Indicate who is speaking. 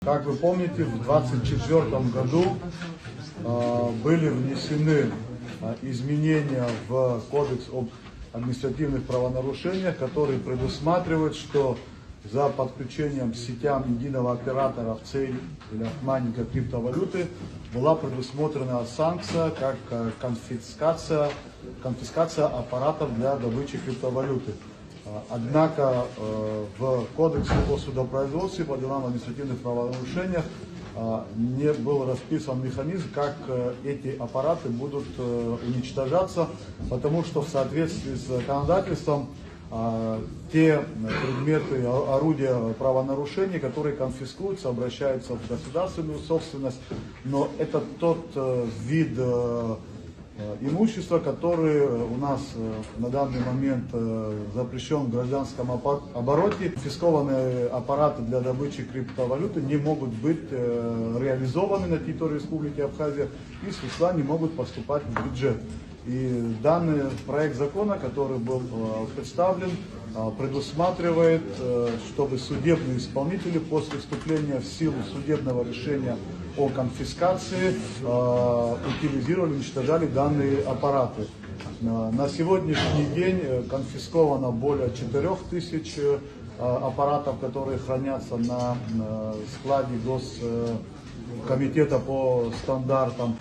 Speaker 1: Как вы помните, в 2024 году были внесены изменения в Кодекс об административных правонарушениях, которые предусматривают, что за подключением к сетям единого оператора в цель или обманника криптовалюты была предусмотрена санкция, как конфискация аппаратов для добычи криптовалюты. Однако в Кодексе о судопроизводстве по делам о административных правонарушениях не был расписан механизм, как эти аппараты будут уничтожаться, потому что в соответствии с законодательством те предметы, орудия правонарушений, которые конфискуются, обращаются в государственную собственность, но это тот вид имущества, который у нас на данный момент запрещен в гражданском обороте. Конфискованные аппараты для добычи криптовалюты не могут быть реализованы на территории Республики Абхазия и средства не могут поступать в бюджет. И данный проект закона, который был представлен, предусматривает, чтобы судебные исполнители после вступления в силу судебного решения о конфискации утилизировали, уничтожали данные аппараты. На сегодняшний день конфисковано более 4000 аппаратов, которые хранятся на складе Госкомитета по стандартам.